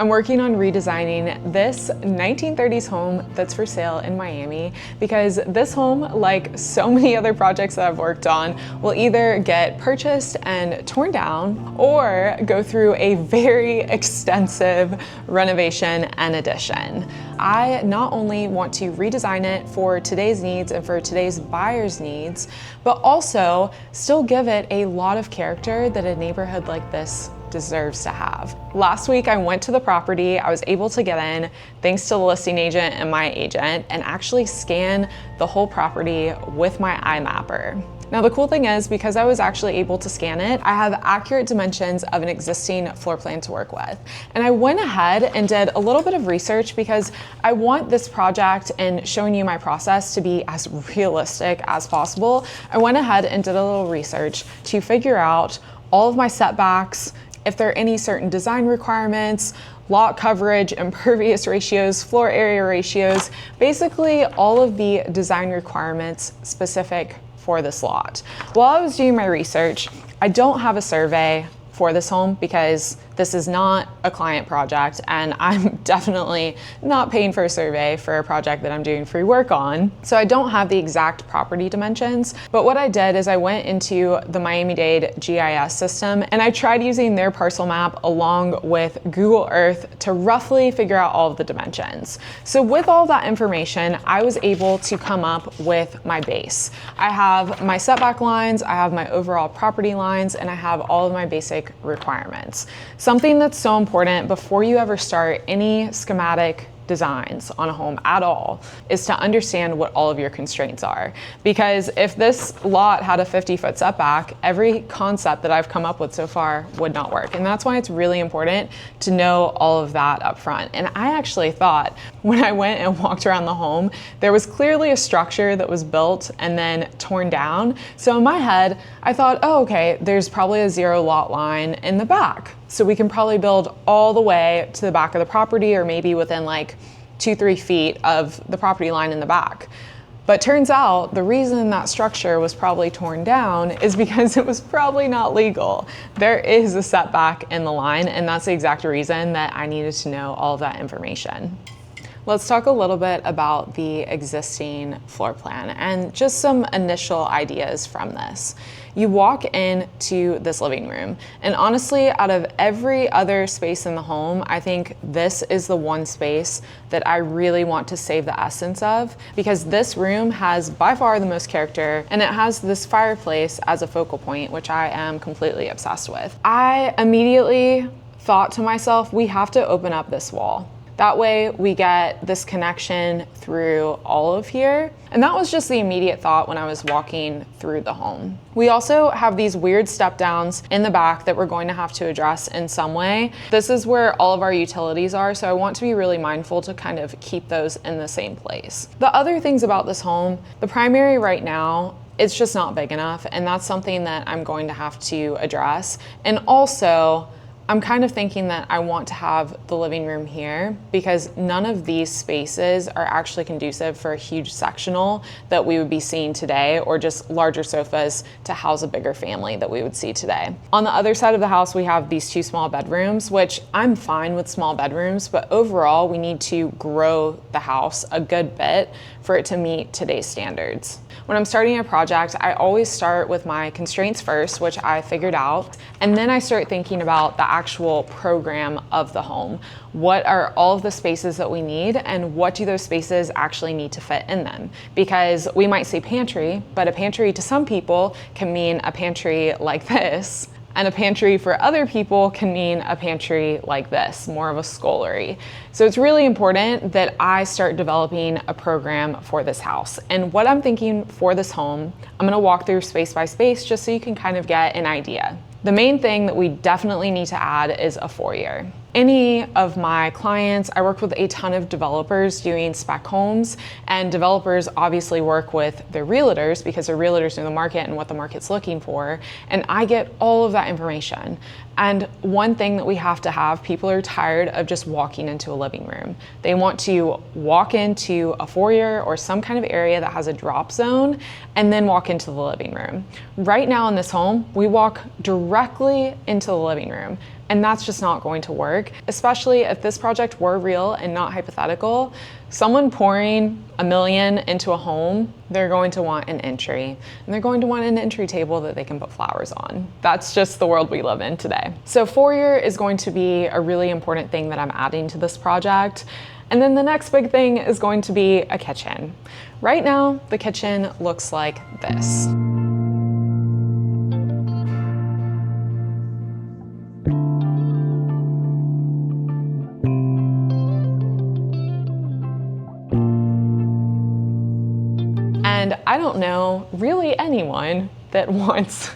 I'm working on redesigning this 1930s home that's for sale in Miami because this home, like so many other projects that I've worked on, will either get purchased and torn down or go through a very extensive renovation and addition. I not only want to redesign it for today's needs and for today's buyer's needs, but also still give it a lot of character that a neighborhood like this deserves to have. Last week I went to the property. I was able to get in thanks to the listing agent and my agent and actually scan the whole property with my iMapper. Now the cool thing is, because I was actually able to scan it, I have accurate dimensions of an existing floor plan to work with. And I went ahead and did a little bit of research because I want this project and showing you my process to be as realistic as possible. I went ahead and did a little research to figure out all of my setbacks, if there are any certain design requirements, lot coverage, impervious ratios, floor area ratios, basically all of the design requirements specific for this lot. While I was doing my research, I don't have a survey for this home because this is not a client project and I'm definitely not paying for a survey for a project that I'm doing free work on. So I don't have the exact property dimensions, but what I did is I went into the Miami-Dade GIS system and I tried using their parcel map along with Google Earth to roughly figure out all of the dimensions. So with all that information, I was able to come up with my base. I have my setback lines, I have my overall property lines, and I have all of my basic requirements. Something that's so important before you ever start any schematic designs on a home at all is to understand what all of your constraints are. Because if this lot had a 50-foot setback, every concept that I've come up with so far would not work. And that's why it's really important to know all of that up front. And I actually thought when I went and walked around the home, there was clearly a structure that was built and then torn down. So in my head, I thought, oh, okay, there's probably a 0 lot line in the back. So we can probably build all the way to the back of the property or maybe within like 2-3 feet of the property line in the back. But turns out the reason that structure was probably torn down is because it was probably not legal. There is a setback in the line, and that's the exact reason that I needed to know all of that information. Let's talk a little bit about the existing floor plan and just some initial ideas from this. You walk into this living room, and honestly, out of every other space in the home, I think this is the one space that I really want to save the essence of, because this room has by far the most character, and it has this fireplace as a focal point, which I am completely obsessed with. I immediately thought to myself, we have to open up this wall. That way we get this connection through all of here. And that was just the immediate thought when I was walking through the home. We also have these weird step downs in the back that we're going to have to address in some way. This is where all of our utilities are, so I want to be really mindful to kind of keep those in the same place. The other things about this home, the primary right now, it's just not big enough, and that's something that I'm going to have to address. And also, I'm kind of thinking that I want to have the living room here because none of these spaces are actually conducive for a huge sectional that we would be seeing today, or just larger sofas to house a bigger family that we would see today. On the other side of the house, we have these 2 small bedrooms, which I'm fine with small bedrooms, but overall we need to grow the house a good bit for it to meet today's standards. When I'm starting a project, I always start with my constraints first, which I figured out, and then I start thinking about the actual program of the home. What are all of the spaces that we need, and what do those spaces actually need to fit in them? Because we might say pantry, but a pantry to some people can mean a pantry like this, and a pantry for other people can mean a pantry like this, more of a scullery. So it's really important that I start developing a program for this house. And what I'm thinking for this home, I'm gonna walk through space by space just so you can kind of get an idea. The main thing that we definitely need to add is a foyer. Any of my clients, I work with a ton of developers doing spec homes, and developers obviously work with their realtors because their realtors know the market and what the market's looking for, and I get all of that information. And one thing that we have to have, people are tired of just walking into a living room. They want to walk into a foyer or some kind of area that has a drop zone and then walk into the living room. Right now in this home, we walk directly into the living room. and that's just not going to work, especially if this project were real and not hypothetical. Someone pouring $1 million into a home, they're going to want an entry, and they're going to want an entry table that they can put flowers on. That's just the world we live in today. So foyer is going to be a really important thing that I'm adding to this project. And then the next big thing is going to be a kitchen. Right now, the kitchen looks like this. And I don't know really anyone that wants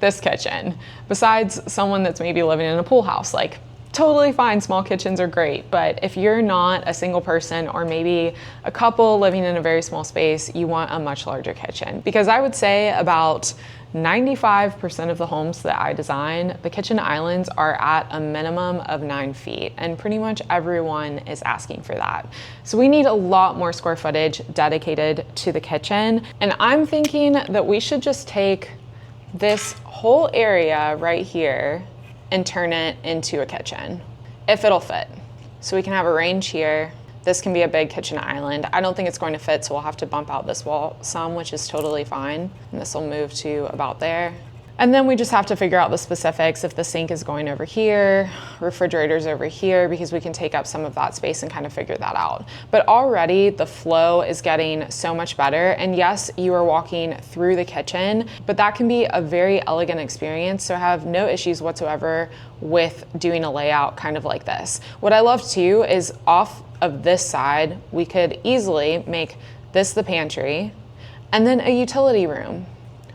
this kitchen, besides someone that's maybe living in a pool house. Like, totally fine, small kitchens are great, but if you're not a single person or maybe a couple living in a very small space, you want a much larger kitchen. Because I would say about 95% of the homes that I design, the kitchen islands are at a minimum of 9 feet, and pretty much everyone is asking for that. So we need a lot more square footage dedicated to the kitchen, and I'm thinking that we should just take this whole area right here and turn it into a kitchen, if it'll fit. So we can have a range here. This can be a big kitchen island. I don't think it's going to fit, so we'll have to bump out this wall some, which is totally fine. And this will move to about there. And then we just have to figure out the specifics, if the sink is going over here, refrigerator's over here, because we can take up some of that space and kind of figure that out. But already the flow is getting so much better. And yes, you are walking through the kitchen, but that can be a very elegant experience. So I have no issues whatsoever with doing a layout kind of like this. What I love too is off of this side, we could easily make this the pantry and then a utility room,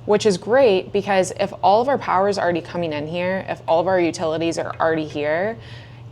which is great because if all of our power is already coming in here, if all of our utilities are already here,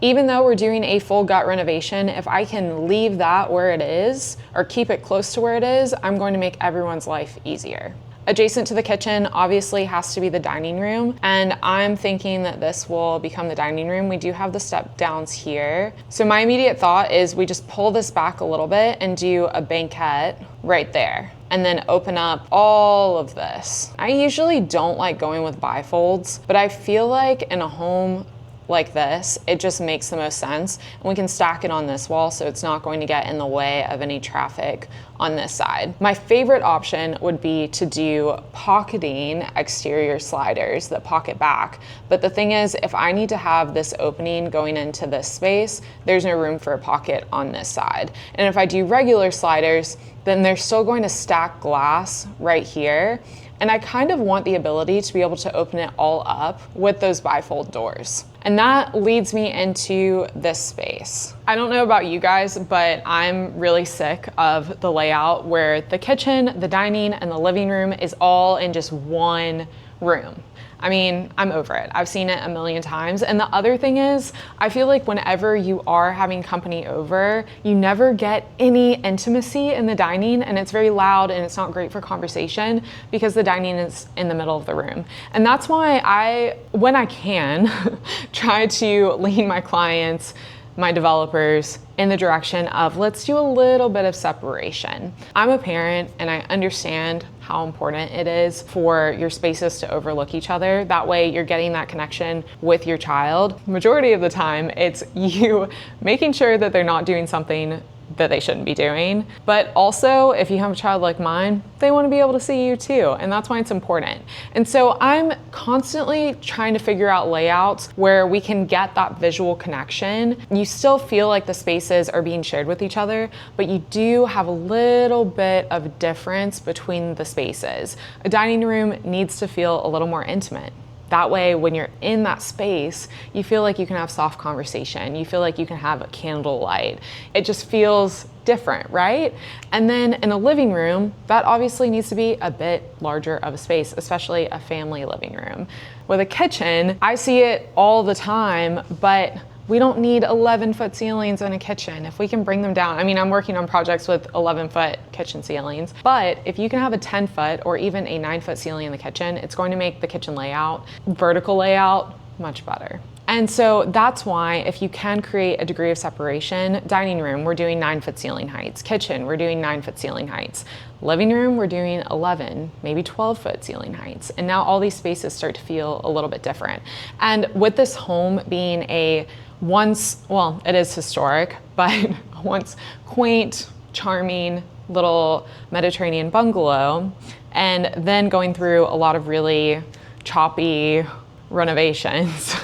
even though we're doing a full gut renovation, if I can leave that where it is or keep it close to where it is, I'm going to make everyone's life easier. Adjacent to the kitchen obviously has to be the dining room, and I'm thinking that this will become the dining room. We do have the step downs here. So my immediate thought is we just pull this back a little bit and do a banquette right there, and then open up all of this. I usually don't like going with bifolds, but I feel like in a home like this, it just makes the most sense. And we can stack it on this wall so it's not going to get in the way of any traffic on this side. My favorite option would be to do pocketing exterior sliders that pocket back. But the thing is, if I need to have this opening going into this space, there's no room for a pocket on this side. And if I do regular sliders, then they're still going to stack glass right here. And I kind of want the ability to be able to open it all up with those bifold doors. And that leads me into this space. I don't know about you guys, but I'm really sick of the layout where the kitchen, the dining, and the living room is all in just one room. I mean, I'm over it. I've seen it a million times. And the other thing is, I feel like whenever you are having company over, you never get any intimacy in the dining, and it's very loud and it's not great for conversation because the dining is in the middle of the room. And that's why I, when I can, try to lean my clients, my developers, in the direction of let's do a little bit of separation. I'm a parent and I understand how important it is for your spaces to overlook each other. That way you're getting that connection with your child. Majority of the time, it's you making sure that they're not doing something that they shouldn't be doing. But also, if you have a child like mine, they want to be able to see you too, and that's why it's important. And so I'm constantly trying to figure out layouts where we can get that visual connection. You still feel like the spaces are being shared with each other, but you do have a little bit of difference between the spaces. A dining room needs to feel a little more intimate. That way, when you're in that space, you feel like you can have soft conversation. You feel like you can have a candlelight. It just feels different, right? And then in a living room, that obviously needs to be a bit larger of a space, especially a family living room. With a kitchen, I see it all the time, but we don't need 11-foot ceilings in a kitchen. If we can bring them down, I mean, I'm working on projects with 11-foot kitchen ceilings, but if you can have a 10-foot or even a 9-foot ceiling in the kitchen, it's going to make the kitchen layout, vertical layout, much better. And so that's why if you can create a degree of separation, dining room, we're doing 9-foot ceiling heights. Kitchen, we're doing 9-foot ceiling heights. Living room, we're doing 11, maybe 12-foot ceiling heights. And now all these spaces start to feel a little bit different. And with this home being it is historic, but once quaint, charming little Mediterranean bungalow, and then going through a lot of really choppy renovations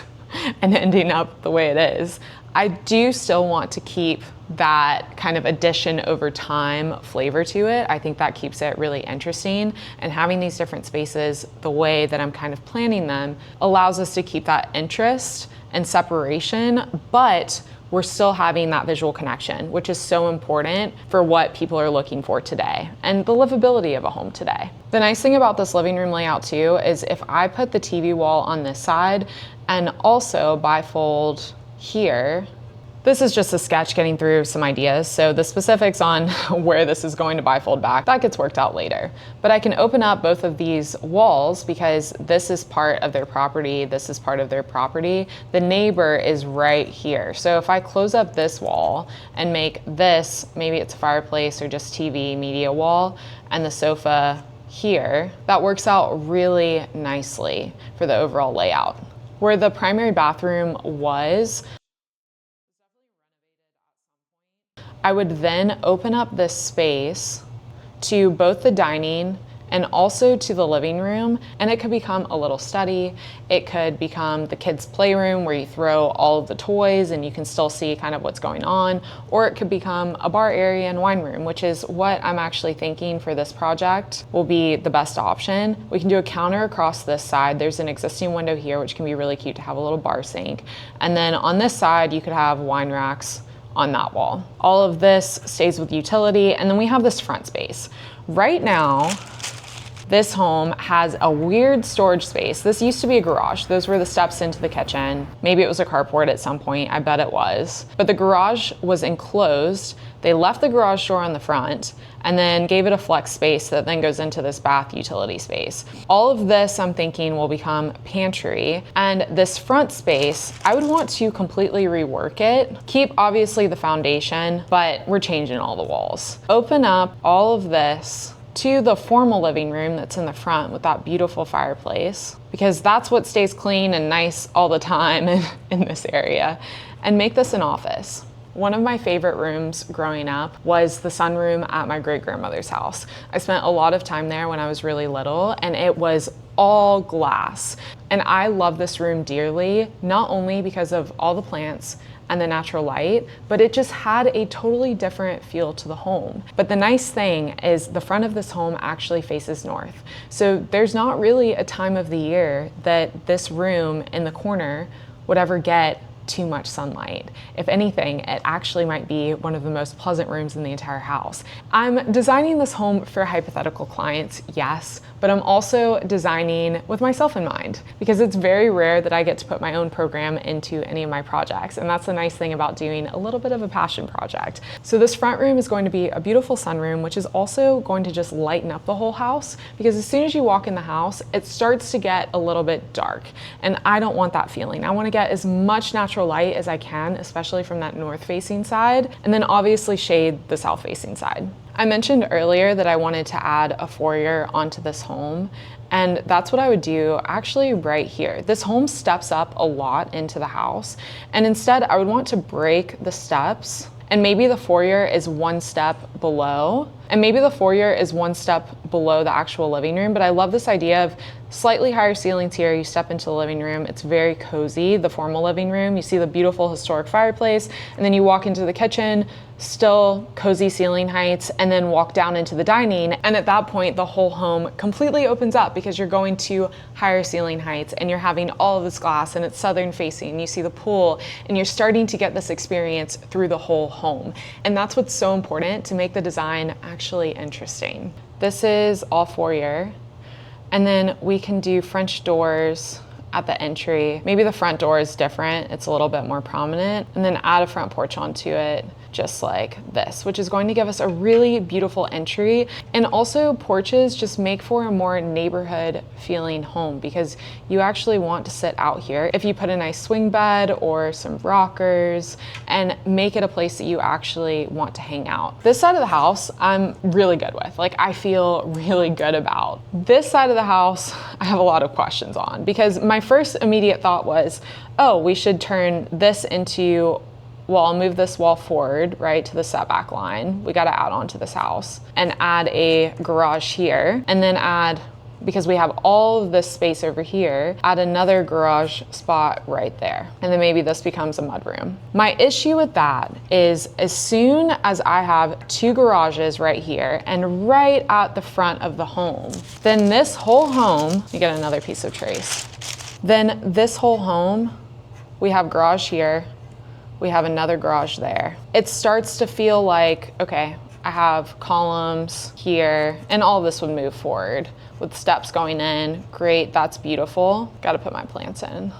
and ending up the way it is, I do still want to keep that kind of addition over time flavor to it. I think that keeps it really interesting, and having these different spaces the way that I'm kind of planning them allows us to keep that interest and separation, but we're still having that visual connection, which is so important for what people are looking for today and the livability of a home today. The nice thing about this living room layout too is if I put the TV wall on this side and also bifold here, this is just a sketch getting through some ideas, so the specifics on where this is going to bifold back, that gets worked out later. But I can open up both of these walls because this is part of their property, this is part of their property. The neighbor is right here. So if I close up this wall and make this, maybe it's a fireplace or just TV media wall, and the sofa here, that works out really nicely for the overall layout. Where the primary bathroom was, I would then open up this space to both the dining and also to the living room, and it could become a little study. It could become the kids' playroom where you throw all of the toys and you can still see kind of what's going on, or it could become a bar area and wine room, which is what I'm actually thinking for this project will be the best option. We can do a counter across this side. There's an existing window here, which can be really cute to have a little bar sink. And then on this side, you could have wine racks on that wall. All of this stays with utility, and then we have this front space. Right now, this home has a weird storage space. This used to be a garage. Those were the steps into the kitchen. Maybe it was a carport at some point. I bet it was. But the garage was enclosed. They left the garage door on the front and then gave it a flex space that then goes into this bath utility space. All of this, I'm thinking, will become pantry. And this front space, I would want to completely rework it. Keep, obviously, the foundation, but we're changing all the walls. Open up all of this to the formal living room that's in the front with that beautiful fireplace, because that's what stays clean and nice all the time in this area, and make this an office. One of my favorite rooms growing up was the sunroom at my great-grandmother's house. I spent a lot of time there when I was really little, and it was all glass. And I love this room dearly, not only because of all the plants and the natural light, but it just had a totally different feel to the home. But the nice thing is the front of this home actually faces north. So there's not really a time of the year that this room in the corner would ever get too much sunlight. If anything, it actually might be one of the most pleasant rooms in the entire house. I'm designing this home for hypothetical clients, yes, but I'm also designing with myself in mind, because it's very rare that I get to put my own program into any of my projects, and that's the nice thing about doing a little bit of a passion project. So this front room is going to be a beautiful sunroom, which is also going to just lighten up the whole house, because as soon as you walk in the house, it starts to get a little bit dark, and I don't want that feeling. I want to get as much natural light as I can, especially from that north-facing side, and then obviously shade the south-facing side. I mentioned earlier that I wanted to add a foyer onto this home, and that's what I would do actually right here. This home steps up a lot into the house, and instead I would want to break the steps, and maybe the foyer is one step below, and maybe the foyer is one step below the actual living room, but I love this idea of slightly higher ceilings here. You step into the living room, it's very cozy, the formal living room. You see the beautiful historic fireplace, and then you walk into the kitchen, still cozy ceiling heights, and then walk down into the dining. And at that point, the whole home completely opens up because you're going to higher ceiling heights and you're having all of this glass and it's southern facing. You see the pool and you're starting to get this experience through the whole home. And that's what's so important to make the design actually interesting. This is all foyer. And then we can do French doors at the entry. Maybe the front door is different. It's a little bit more prominent. And then add a front porch onto it just like this, which is going to give us a really beautiful entry. And also porches just make for a more neighborhood feeling home because you actually want to sit out here. If you put a nice swing bed or some rockers and make it a place that you actually want to hang out. This side of the house, I'm really good with. Like, I feel really good about. This side of the house, I have a lot of questions on because my first immediate thought was, oh, we should turn this into, well, I'll move this wall forward, right, to the setback line. We gotta add on to this house and add a garage here, and then add, because we have all of this space over here, add another garage spot right there. And then maybe this becomes a mudroom. My issue with that is as soon as I have two garages right here and right at the front of the home, then this whole home, you get another piece of trace. Then this whole home, we have garage here, we have another garage there. It starts to feel like, okay, I have columns here, and all this would move forward with steps going in. Great, that's beautiful. Gotta put my plants in,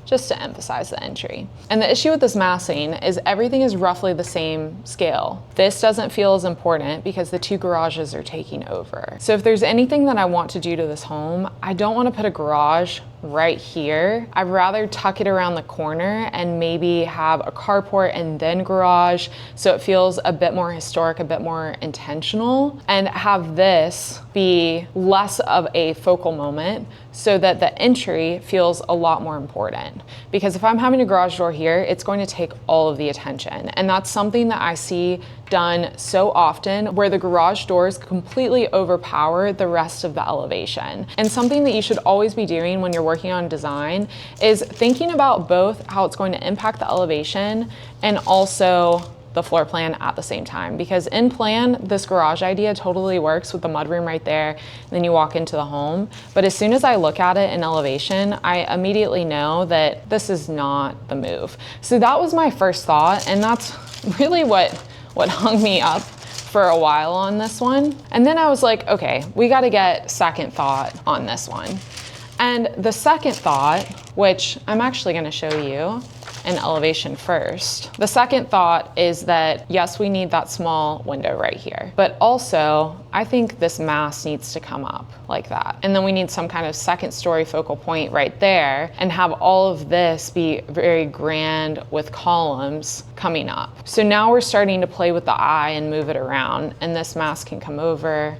just to emphasize the entry. And the issue with this massing is everything is roughly the same scale. This doesn't feel as important because the two garages are taking over. So if there's anything that I want to do to this home, I don't want to put a garage right here. I'd rather tuck it around the corner and maybe have a carport and then garage so it feels a bit more historic, a bit more intentional, and have this be less of a focal moment so that the entry feels a lot more important. Because if I'm having a garage door here, it's going to take all of the attention. And that's something that I see done so often, where the garage doors completely overpower the rest of the elevation. And something that you should always be doing when you're working on design is thinking about both how it's going to impact the elevation and also the floor plan at the same time. Because in plan, this garage idea totally works with the mudroom right there, and then you walk into the home. But as soon as I look at it in elevation, I immediately know that this is not the move. So that was my first thought, and that's really what hung me up for a while on this one. And then I was like, okay, we gotta get second thought on this one. And the second thought, which I'm actually gonna show you in elevation first. The second thought is that, yes, we need that small window right here, but also I think this mass needs to come up like that. And then we need some kind of second story focal point right there and have all of this be very grand with columns coming up. So now we're starting to play with the eye and move it around, and this mass can come over,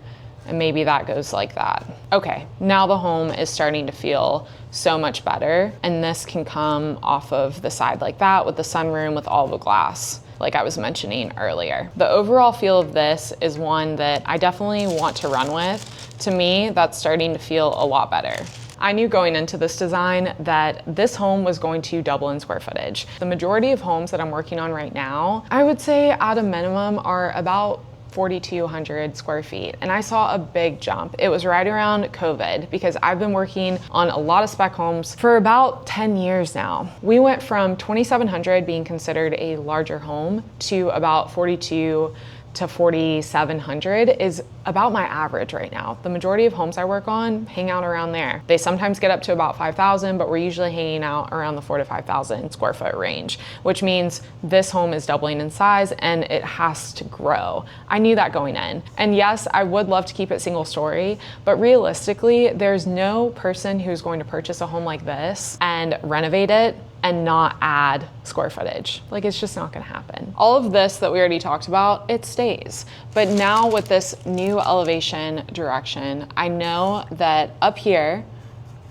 and maybe that goes like that. Okay, now the home is starting to feel so much better, and this can come off of the side like that with the sunroom with all the glass, like I was mentioning earlier. The overall feel of this is one that I definitely want to run with. To me, that's starting to feel a lot better. I knew going into this design that this home was going to double in square footage. The majority of homes that I'm working on right now, I would say at a minimum are about 4,200 square feet. And I saw a big jump. It was right around COVID because I've been working on a lot of spec homes for about 10 years now. We went from 2,700 being considered a larger home to about 42 to 4,700 is about my average right now. The majority of homes I work on hang out around there. They sometimes get up to about 5,000, but we're usually hanging out around the 4,000 to 5,000 square foot range, which means this home is doubling in size and it has to grow. I knew that going in. And yes, I would love to keep it single story, but realistically, there's no person who's going to purchase a home like this and renovate it and not add square footage. Like, it's just not gonna happen. All of this that we already talked about, it stays. But now with this new elevation direction, I know that up here,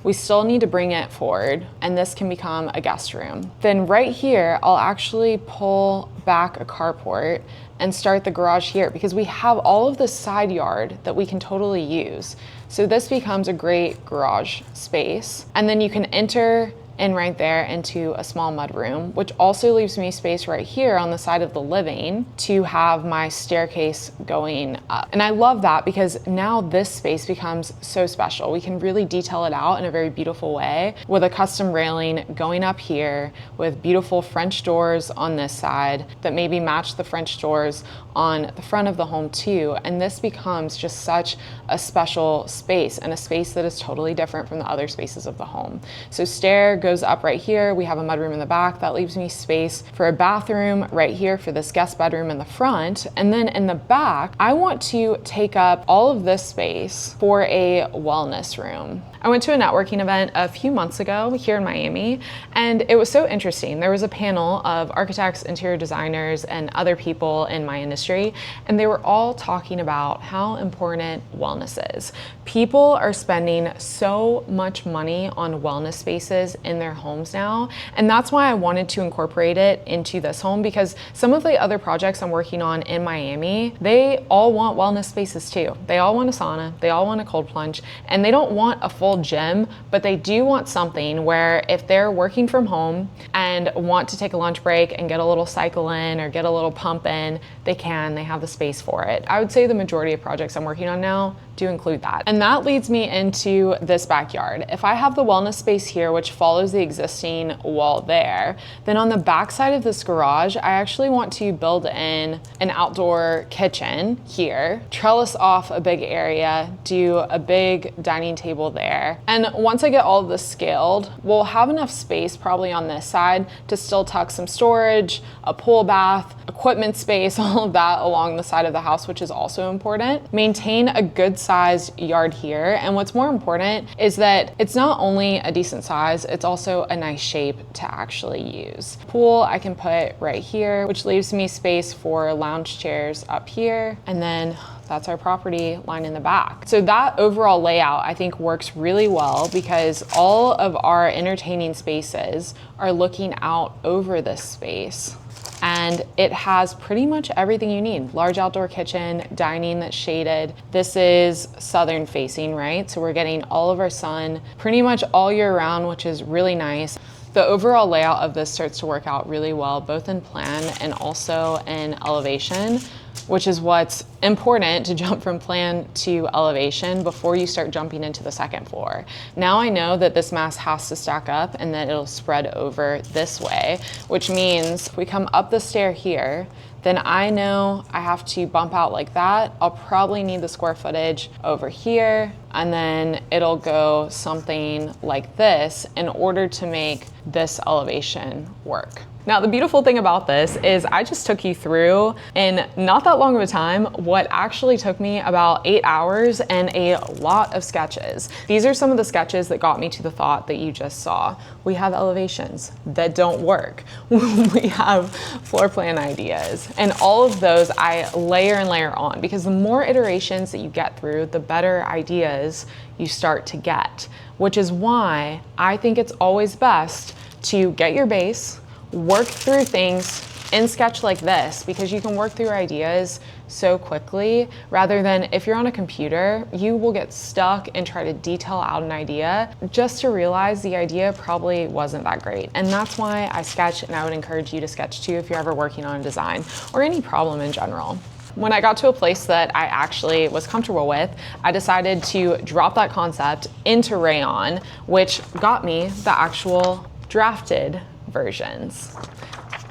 we still need to bring it forward, and this can become a guest room. Then right here, I'll actually pull back a carport and start the garage here because we have all of this side yard that we can totally use. So this becomes a great garage space. And then you can enter in right there into a small mudroom, which also leaves me space right here on the side of the living to have my staircase going up. And I love that because now this space becomes so special. We can really detail it out in a very beautiful way with a custom railing going up here with beautiful French doors on this side that maybe match the French doors on the front of the home too. And this becomes just such a special space and a space that is totally different from the other spaces of the home. So stair goes up right here. We have a mudroom in the back. That leaves me space for a bathroom right here for this guest bedroom in the front. And then in the back, I want to take up all of this space for a wellness room. I went to a networking event a few months ago here in Miami, and it was so interesting. There was a panel of architects, interior designers, and other people in my industry, and they were all talking about how important wellness is. People are spending so much money on wellness spaces in their homes now, and that's why I wanted to incorporate it into this home, because some of the other projects I'm working on in Miami, they all want wellness spaces too. They all want a sauna, they all want a cold plunge, and they don't want a full gym, but they do want something where if they're working from home and want to take a lunch break and get a little cycle in or get a little pump in, they have the space for it. I would say the majority of projects I'm working on now do include that. And that leads me into this backyard. If I have the wellness space here, which follows the existing wall there, then on the back side of this garage, I actually want to build in an outdoor kitchen here, trellis off a big area, do a big dining table there. And once I get all of this scaled, we'll have enough space probably on this side to still tuck some storage, a pool bath, equipment space, all of that along the side of the house, which is also important. Maintain a good sized yard here. And what's more important is that it's not only a decent size, it's also a nice shape to actually use. Pool I can put right here, which leaves me space for lounge chairs up here. And then that's our property line in the back. So that overall layout I think works really well because all of our entertaining spaces are looking out over this space. And it has pretty much everything you need. Large outdoor kitchen, dining that's shaded. This is southern facing, right? So we're getting all of our sun pretty much all year round, which is really nice. The overall layout of this starts to work out really well, both in plan and also in elevation, which is what's important to jump from plan to elevation before you start jumping into the second floor. Now I know that this mass has to stack up and that it'll spread over this way, which means if we come up the stair here, then I know I have to bump out like that. I'll probably need the square footage over here, and then it'll go something like this in order to make this elevation work. Now, the beautiful thing about this is I just took you through in not that long of a time what actually took me about 8 hours and a lot of sketches. These are some of the sketches that got me to the thought that you just saw. We have elevations that don't work. We have floor plan ideas, and all of those I layer and layer on because the more iterations that you get through, the better ideas you start to get, which is why I think it's always best to get your base, work through things in Sketch like this, because you can work through ideas so quickly rather than if you're on a computer, you will get stuck and try to detail out an idea just to realize the idea probably wasn't that great. And that's why I sketch, and I would encourage you to sketch too if you're ever working on a design or any problem in general. When I got to a place that I actually was comfortable with, I decided to drop that concept into Rayon, which got me the actual drafted versions.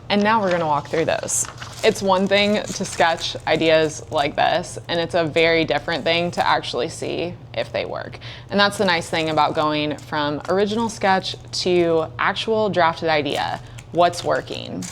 And now we're gonna walk through those. It's one thing to sketch ideas like this, and it's a very different thing to actually see if they work. And that's the nice thing about going from original sketch to actual drafted idea. What's working?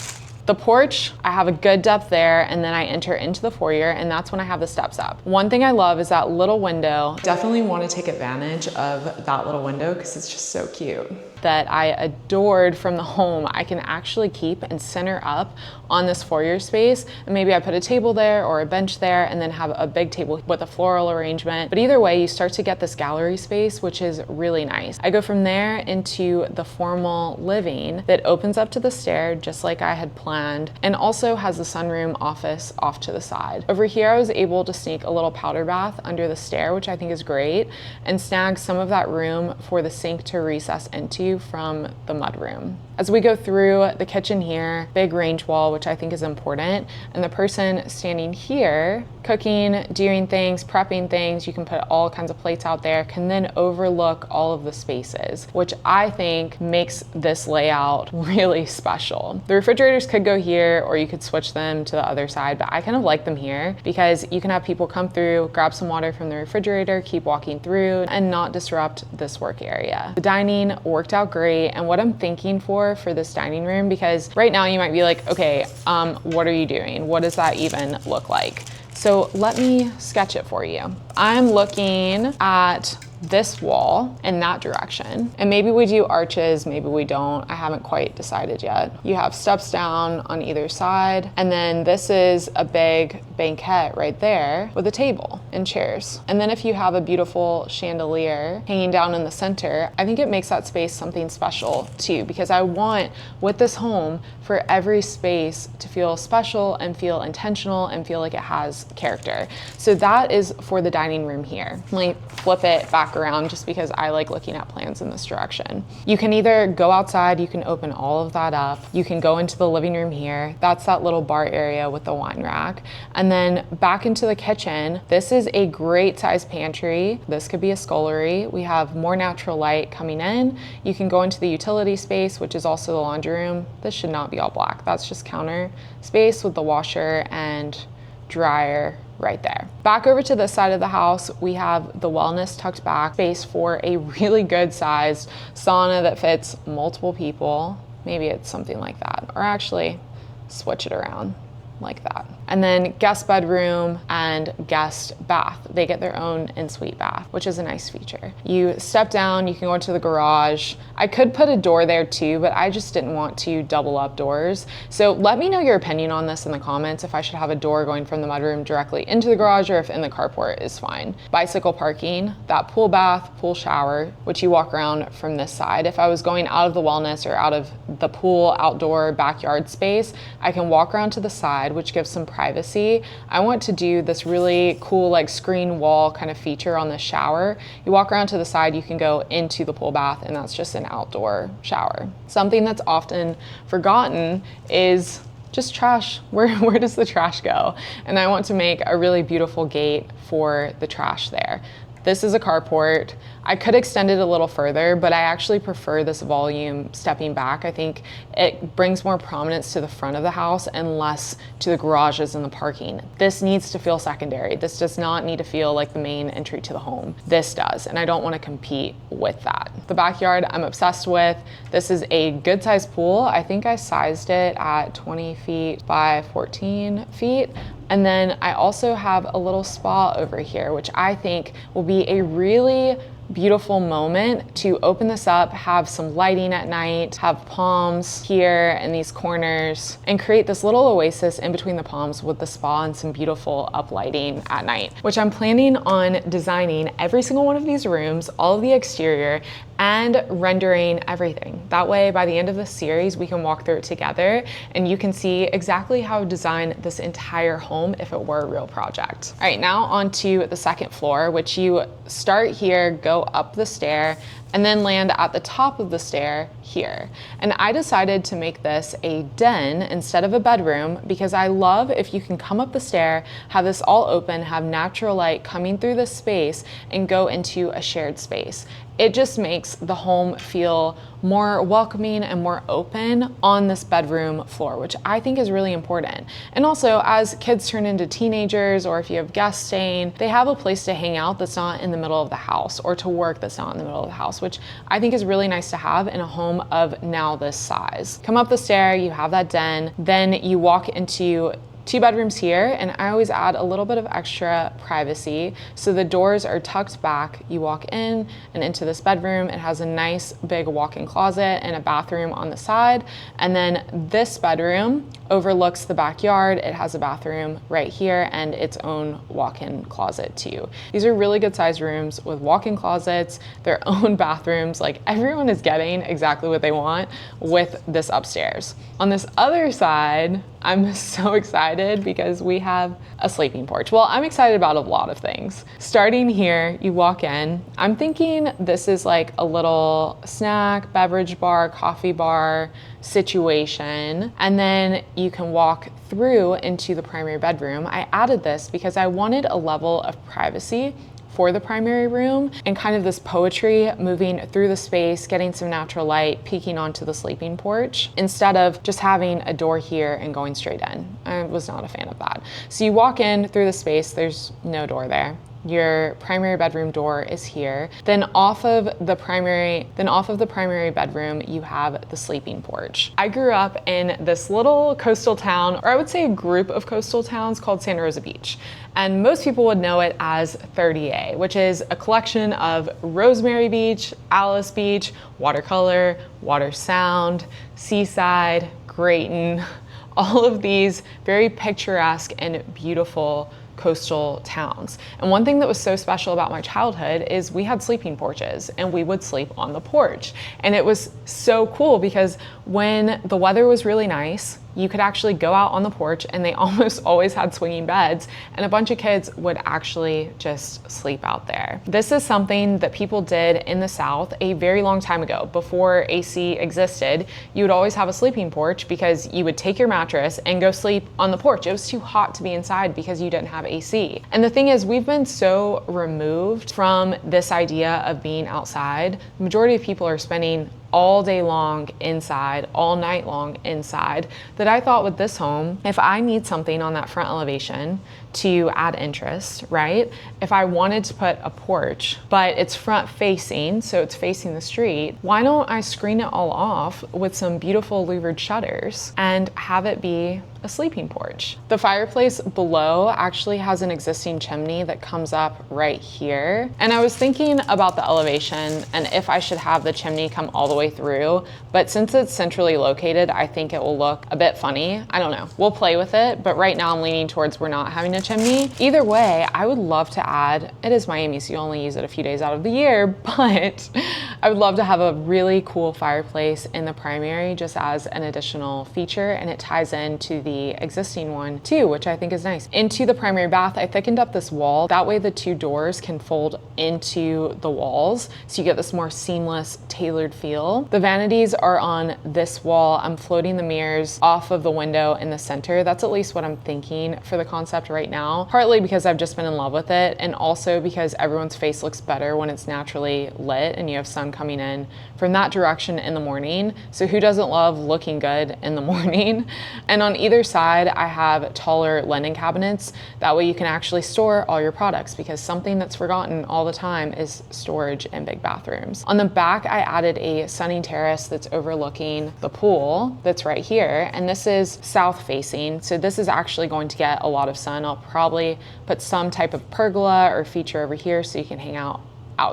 The porch, I have a good depth there, and then I enter into the foyer, and that's when I have the steps up. One thing I love is that little window. Definitely want to take advantage of that little window because it's just so cute. That I adored from the home, I can actually keep and center up on this foyer space. And maybe I put a table there or a bench there and then have a big table with a floral arrangement. But either way, you start to get this gallery space, which is really nice. I go from there into the formal living that opens up to the stair just like I had planned, and also has the sunroom office off to the side. Over here, I was able to sneak a little powder bath under the stair, which I think is great, and snag some of that room for the sink to recess into from the mudroom. As we go through the kitchen here, big range wall, which I think is important, and the person standing here, cooking, doing things, prepping things, you can put all kinds of plates out there, can then overlook all of the spaces, which I think makes this layout really special. The refrigerators could go here, or you could switch them to the other side, but I kind of like them here because you can have people come through, grab some water from the refrigerator, keep walking through, and not disrupt this work area. The dining worked out great. And what I'm thinking for this dining room, because right now you might be like, okay, what are you doing? What does that even look like? So let me sketch it for you. I'm looking at this wall in that direction. And maybe we do arches, maybe we don't. I haven't quite decided yet. You have steps down on either side. And then this is a big banquette right there with a table and chairs. And then if you have a beautiful chandelier hanging down in the center, I think it makes that space something special too, because I want with this home for every space to feel special and feel intentional and feel like it has character. So that is for the dining room here. Let me flip it back around just because I like looking at plans in this direction. You can either go outside, you can open all of that up. You can go into the living room here. That's that little bar area with the wine rack. And then back into the kitchen. This is a great size pantry. This could be a scullery. We have more natural light coming in. You can go into the utility space, which is also the laundry room. This should not be all black. That's just counter space with the washer and dryer right there. Back over to this side of the house, we have the wellness tucked back, space for a really good sized sauna that fits multiple people. Maybe it's something like that, or actually switch it around like that. And then guest bedroom and guest bath. They get their own en-suite bath, which is a nice feature. You step down, you can go into the garage. I could put a door there too, but I just didn't want to double up doors. So let me know your opinion on this in the comments, if I should have a door going from the mudroom directly into the garage or if in the carport is fine. Bicycle parking, that pool bath, pool shower, which you walk around from this side. If I was going out of the wellness or out of the pool, outdoor, backyard space, I can walk around to the side, which gives some privacy. I want to do this really cool like screen wall kind of feature on the shower. You walk around to the side, you can go into the pool bath, and that's just an outdoor shower. Something that's often forgotten is just trash. Where does the trash go? And I want to make a really beautiful gate for the trash there. This is a carport. I could extend it a little further, but I actually prefer this volume stepping back. I think it brings more prominence to the front of the house and less to the garages and the parking. This needs to feel secondary. This does not need to feel like the main entry to the home. This does, and I don't want to compete with that. The backyard, I'm obsessed with. This is a good sized pool. I think I sized it at 20 feet by 14 feet. And then I also have a little spa over here, which I think will be a really beautiful moment to open this up, have some lighting at night, have palms here in these corners, and create this little oasis in between the palms with the spa and some beautiful uplighting at night, which I'm planning on designing every single one of these rooms, all of the exterior, and rendering everything. That way, by the end of the series, we can walk through it together and you can see exactly how to design this entire home if it were a real project. All right, now on to the second floor, which you start here, go up the stair, and then land at the top of the stair here. And I decided to make this a den instead of a bedroom because I love if you can come up the stair, have this all open, have natural light coming through this space, and go into a shared space. It just makes the home feel more welcoming and more open on this bedroom floor, which I think is really important. And also, as kids turn into teenagers, or if you have guests staying, they have a place to hang out that's not in the middle of the house, or to work that's not in the middle of the house, which I think is really nice to have in a home of now this size. Come up the stair, you have that den, then you walk into 2 bedrooms here, and I always add a little bit of extra privacy. So the doors are tucked back. You walk in and into this bedroom. It has a nice big walk-in closet and a bathroom on the side. And then this bedroom overlooks the backyard. It has a bathroom right here and its own walk-in closet too. These are really good sized rooms with walk-in closets, their own bathrooms. Like, everyone is getting exactly what they want with this upstairs. On this other side, I'm so excited because we have a sleeping porch. Well, I'm excited about a lot of things. Starting here, you walk in. I'm thinking this is like a little snack, beverage bar, coffee bar situation. And then you can walk through into the primary bedroom. I added this because I wanted a level of privacy for the primary room and kind of this poetry moving through the space, getting some natural light, peeking onto the sleeping porch, instead of just having a door here and going straight in. I was not a fan of that. So you walk in through the space, there's no door there. your primary bedroom door is here. Then off of the primary bedroom, you have the sleeping porch. I grew up in this little coastal town, or I would say a group of coastal towns called Santa Rosa Beach. And most people would know it as 30A, which is a collection of Rosemary Beach, Alice Beach, Watercolor, Water Sound, Seaside, Grayton, all of these very picturesque and beautiful coastal towns. And one thing that was so special about my childhood is we had sleeping porches and we would sleep on the porch. And it was so cool because when the weather was really nice, you could actually go out on the porch and they almost always had swinging beds and a bunch of kids would actually just sleep out there. This is something that people did in the South a very long time ago. Before AC existed, you would always have a sleeping porch because you would take your mattress and go sleep on the porch. It was too hot to be inside because you didn't have AC. And the thing is, we've been so removed from this idea of being outside. The majority of people are spending all day long inside, all night long inside, that I thought with this home, if I need something on that front elevation to add interest, right? If I wanted to put a porch, but it's front facing, so it's facing the street, why don't I screen it all off with some beautiful louvered shutters and have it be a sleeping porch? The fireplace below actually has an existing chimney that comes up right here. And I was thinking about the elevation and if I should have the chimney come all the way through, but since it's centrally located, I think it will look a bit funny. I don't know, we'll play with it, but right now I'm leaning towards we're not having a chimney. Either way, I would love to add, it is Miami, so you only use it a few days out of the year, but I would love to have a really cool fireplace in the primary just as an additional feature, and it ties into the existing one too, which I think is nice. Into the primary bath, I thickened up this wall. That way the two doors can fold into the walls, so you get this more seamless, tailored feel. The vanities are on this wall. I'm floating the mirrors off of the window in the center. That's at least what I'm thinking for the concept right now, partly because I've just been in love with it, and also because everyone's face looks better when it's naturally lit and you have sun coming in from that direction in the morning. So who doesn't love looking good in the morning? And on either side, I have taller linen cabinets. That way you can actually store all your products, because something that's forgotten all the time is storage in big bathrooms. On the back, I added a sunning terrace that's overlooking the pool that's right here. And this is south facing. So this is actually going to get a lot of sun. I'll probably put some type of pergola or feature over here so you can hang out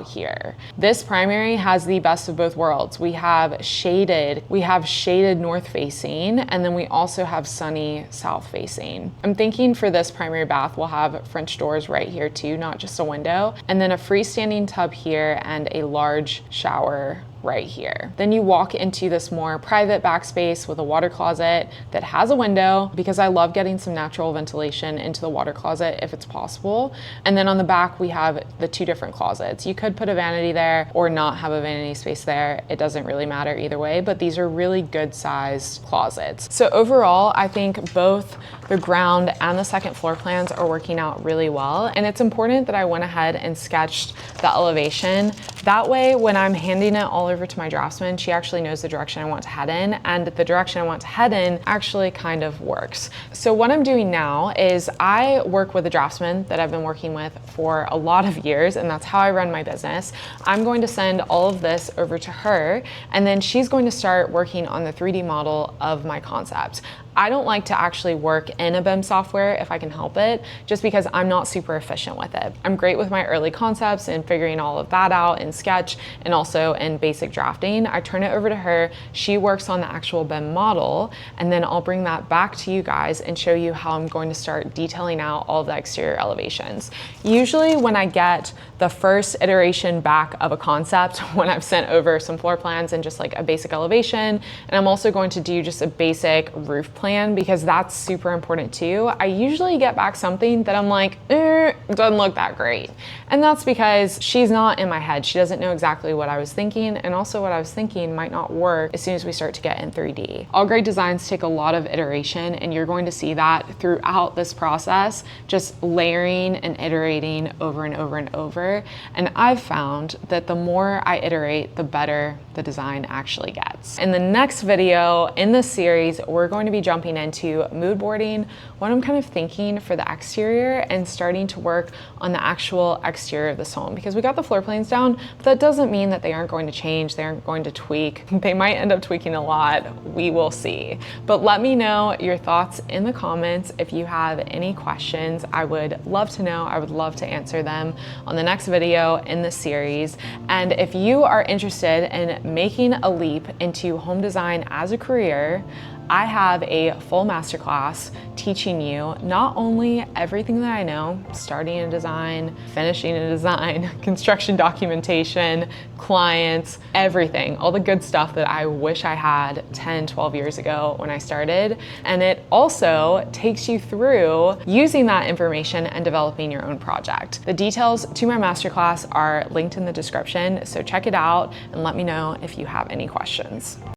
here. This primary has the best of both worlds. We have shaded north facing, and then we also have sunny south facing. I'm thinking for this primary bath, we'll have French doors right here too, not just a window, and then a freestanding tub here and a large shower right here. Then you walk into this more private backspace with a water closet that has a window, because I love getting some natural ventilation into the water closet if it's possible. And then on the back, we have the two different closets. You could put a vanity there or not have a vanity space there. It doesn't really matter either way, but these are really good sized closets. So overall, I think both the ground and the second floor plans are working out really well. And it's important that I went ahead and sketched the elevation. That way, when I'm handing it all over to my draftsman, she actually knows the direction I want to head in, and the direction I want to head in actually kind of works. So what I'm doing now is I work with a draftsman that I've been working with for a lot of years, and that's how I run my business. I'm going to send all of this over to her, and then she's going to start working on the 3D model of my concept. I don't like to actually work in a BIM software if I can help it, just because I'm not super efficient with it. I'm great with my early concepts and figuring all of that out in Sketch and also in basic drafting. I turn it over to her, she works on the actual BIM model, and then I'll bring that back to you guys and show you how I'm going to start detailing out all of the exterior elevations. Usually when I get the first iteration back of a concept, when I've sent over some floor plans and just like a basic elevation, and I'm also going to do just a basic roof plan, because that's super important too. I usually get back something that I'm like, doesn't look that great. And that's because she's not in my head. She doesn't know exactly what I was thinking, and also what I was thinking might not work as soon as we start to get in 3D. All great designs take a lot of iteration, and you're going to see that throughout this process, just layering and iterating over and over and over. And I've found that the more I iterate, the better the design actually gets. In the next video in this series, we're going to be jumping into mood boarding, what I'm kind of thinking for the exterior, and starting to work on the actual exterior of this home. Because we got the floor plans down, but that doesn't mean that they aren't going to change, they aren't going to tweak. They might end up tweaking a lot, we will see. But let me know your thoughts in the comments. If you have any questions, I would love to know. I would love to answer them on the next video in this series. And if you are interested in making a leap into home design as a career, I have a full masterclass teaching you not only everything that I know, starting a design, finishing a design, construction documentation, clients, everything, all the good stuff that I wish I had 10, 12 years ago when I started. And it also takes you through using that information and developing your own project. The details to my masterclass are linked in the description, so check it out and let me know if you have any questions.